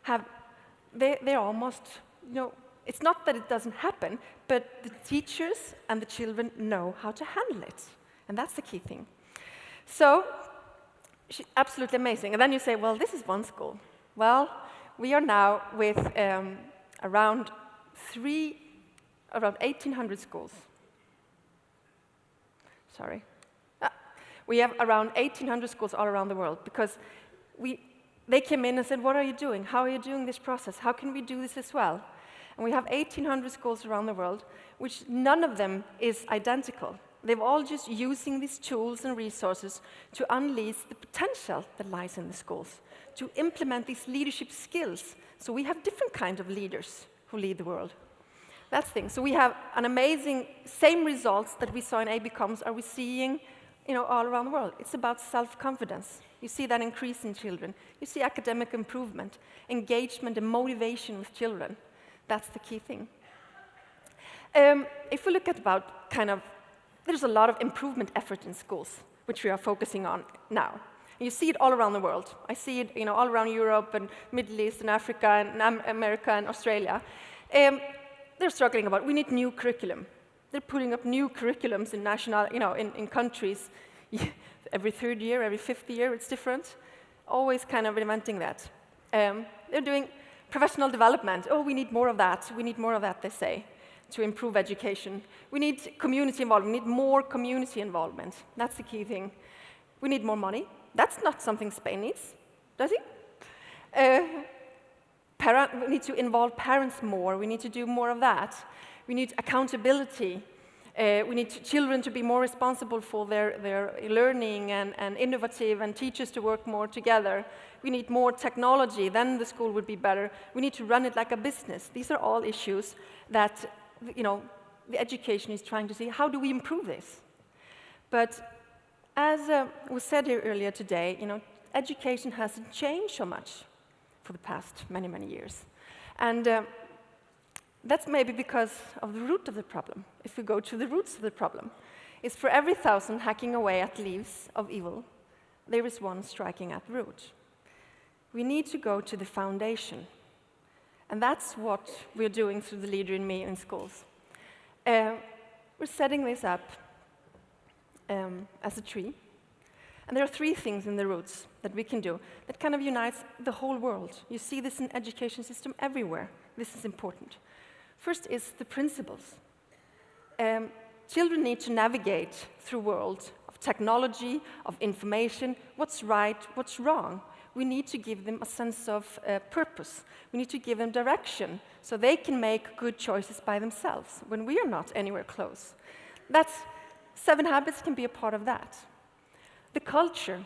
have, they're almost, it's not that it doesn't happen, but the teachers and the children know how to handle it. And that's the key thing. So, absolutely amazing. And then you say, well, this is one school. Well, we are now with around 1,800 schools. Sorry. We have around 1,800 schools all around the world because they came in and said, what are you doing? How are you doing this process? How can we do this as well? And we have 1,800 schools around the world, which none of them is identical. They're all just using these tools and resources to unleash the potential that lies in the schools, to implement these leadership skills. So we have different kinds of leaders who lead the world. That's the thing. So we have an amazing, same results that we saw in ABComs are we seeing all around the world. It's about self-confidence. You see that increase in children. You see academic improvement, engagement and motivation with children. That's the key thing. If we look at about there's a lot of improvement effort in schools, which we are focusing on now. You see it all around the world. I see it all around Europe and Middle East and Africa and America and Australia. They're struggling about, we need new curriculum. They're putting up new curriculums in national, in countries. Every third year, every fifth year, it's different. Always kind of inventing that. They're doing professional development. Oh, we need more of that. We need more of that, they say, to improve education. We need community involvement. We need more community involvement. That's the key thing. We need more money. That's not something Spain needs, does it? We need to involve parents more. We need to do more of that. We need accountability. We need children to be more responsible for their learning and innovative, and teachers to work more together. We need more technology, then the school would be better. We need to run it like a business. These are all issues that the education is trying to see, how do we improve this? But as was said here earlier today, education hasn't changed so much for the past many, many years. And that's maybe because of the root of the problem. If we go to the roots of the problem, it's for every 1,000 hacking away at leaves of evil, there is one striking at the root. We need to go to the foundation. And that's what we're doing through the Leader in Me in schools. We're setting this up as a tree. And there are 3 things in the roots that we can do that kind of unites the whole world. You see this in education system everywhere. This is important. First is the principles. Children need to navigate through a world of technology, of information, what's right, what's wrong. We need to give them a sense of purpose. We need to give them direction so they can make good choices by themselves when we are not anywhere close. 7 Habits can be a part of that. The culture.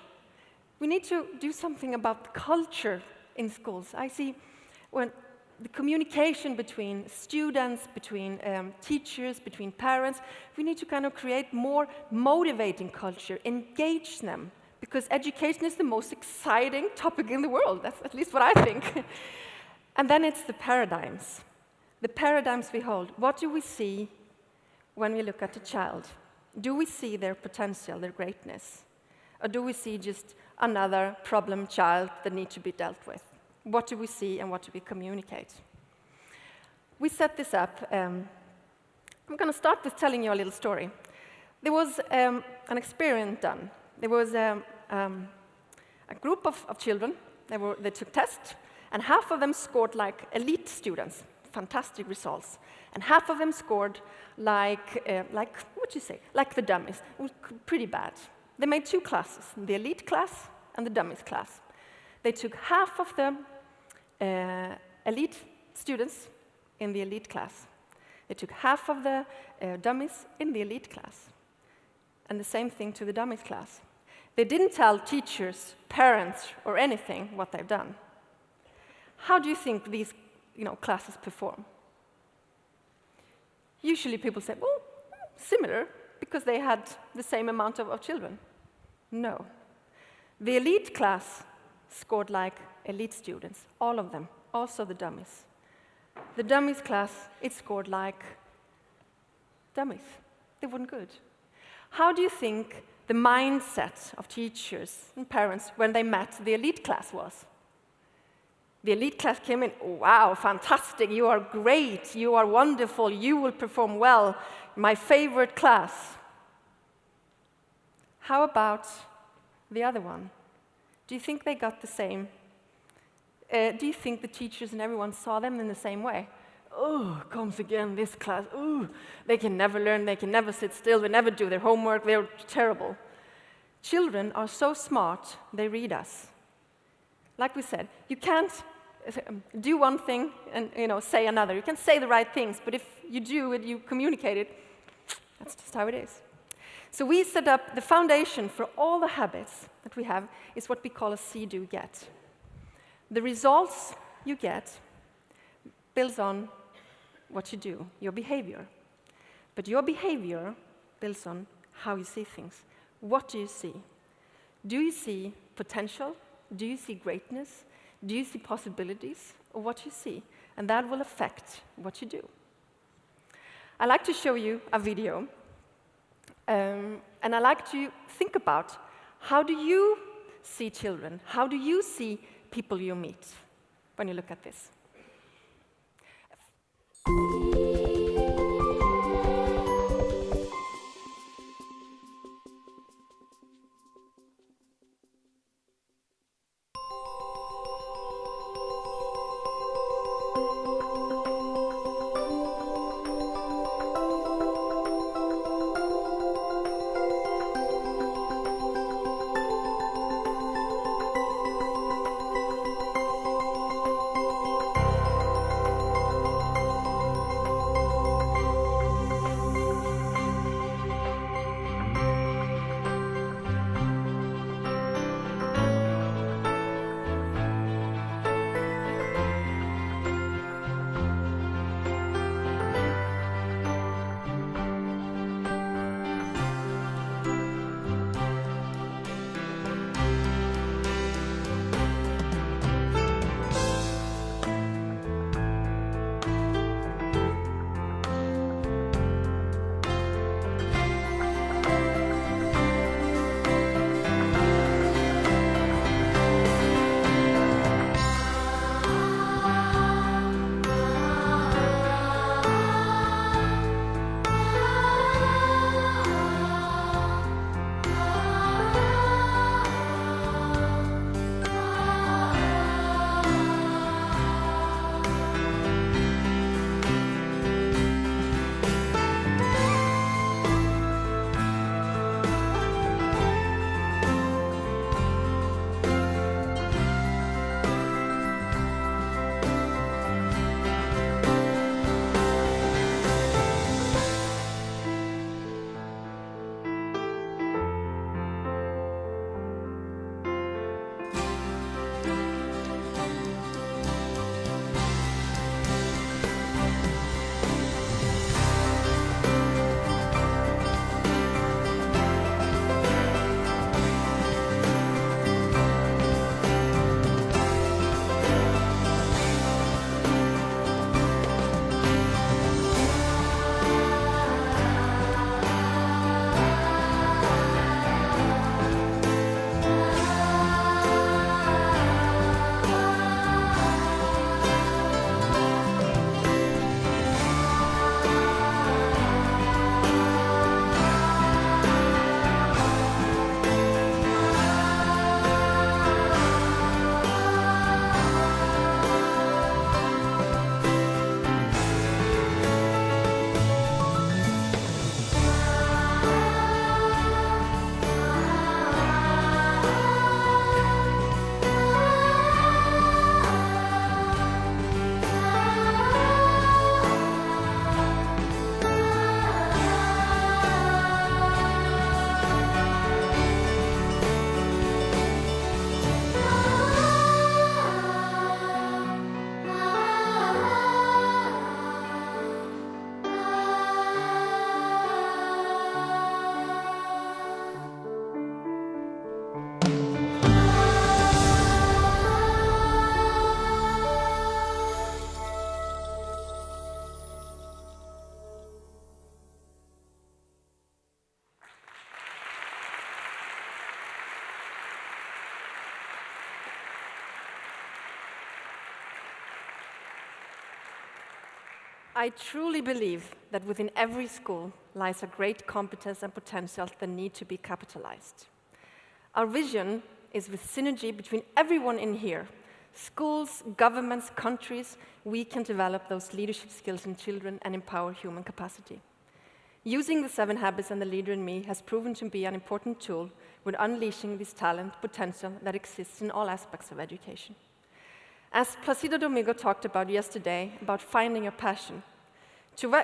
We need to do something about the culture in schools. I see when the communication between students, between teachers, between parents, we need to kind of create more motivating culture, engage them, because education is the most exciting topic in the world. That's at least what I think. And then it's the paradigms. The paradigms we hold. What do we see when we look at a child? Do we see their potential, their greatness? Or do we see just another problem child that needs to be dealt with? What do we see and what do we communicate? We set this up. I'm going to start with telling you a little story. There was an experiment done. There was a group of children. They took tests, and half of them scored like elite students, fantastic results, and half of them scored like the dummies. It was pretty bad. They made 2 classes, the elite class and the dummies class. They took half of the elite students in the elite class. They took half of the dummies in the elite class. And the same thing to the dummies class. They didn't tell teachers, parents, or anything what they've done. How do you think these classes perform? Usually people say, well, similar, because they had the same amount of children. No. The elite class scored like elite students, all of them, also the dummies. The dummies class, it scored like dummies. They weren't good. How do you think the mindset of teachers and parents when they met the elite class was? The elite class came in, wow, fantastic, you are great, you are wonderful, you will perform well, my favorite class. How about the other one? Do you think they got the same? Do you think the teachers and everyone saw them in the same way? Oh, comes again, this class, oh, they can never learn, they can never sit still, they never do their homework, they're terrible. Children are so smart, they read us. Like we said, you can't do one thing and say another. You can say the right things, but if you do it, you communicate it, that's just how it is. So we set up the foundation for all the habits that we have is what we call a see, do, get. The results you get builds on what you do, your behavior. But your behavior builds on how you see things. What do you see? Do you see potential? Do you see greatness? Do you see possibilities? Or what you see? And that will affect what you do. I'd like to show you a video. And I'd like to think about how do you see children? How do you see people you meet when you look at this? I truly believe that within every school lies a great competence and potential that need to be capitalized. Our vision is with synergy between everyone in here, schools, governments, countries, we can develop those leadership skills in children and empower human capacity. Using the 7 habits and the leader in me has proven to be an important tool with unleashing this talent potential that exists in all aspects of education. As Placido Domingo talked about yesterday, about finding your passion,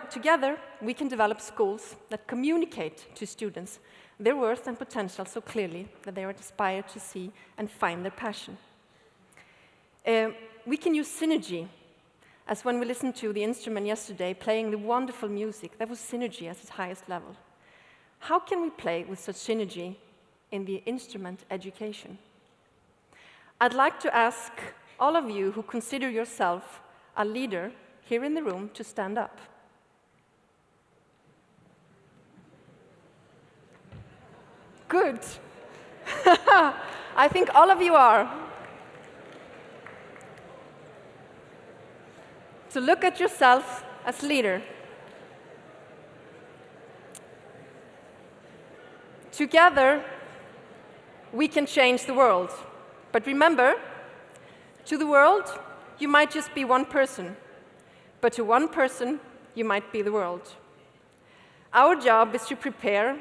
together we can develop schools that communicate to students their worth and potential so clearly that they are inspired to see and find their passion. We can use synergy, as when we listened to the instrument yesterday playing the wonderful music, that was synergy at its highest level. How can we play with such synergy in the instrument education? I'd like to ask all of you who consider yourself a leader here in the room to stand up. Good. I think all of you are. So look at yourself as leader. Together, we can change the world. But remember, to the world, you might just be one person. But to one person, you might be the world. Our job is to prepare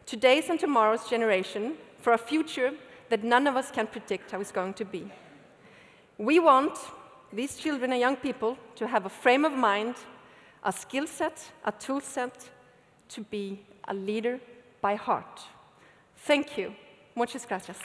today's and tomorrow's generation for a future that none of us can predict how it's going to be. We want these children and young people to have a frame of mind, a skill set, a tool set to be a leader by heart. Thank you. Muchas gracias.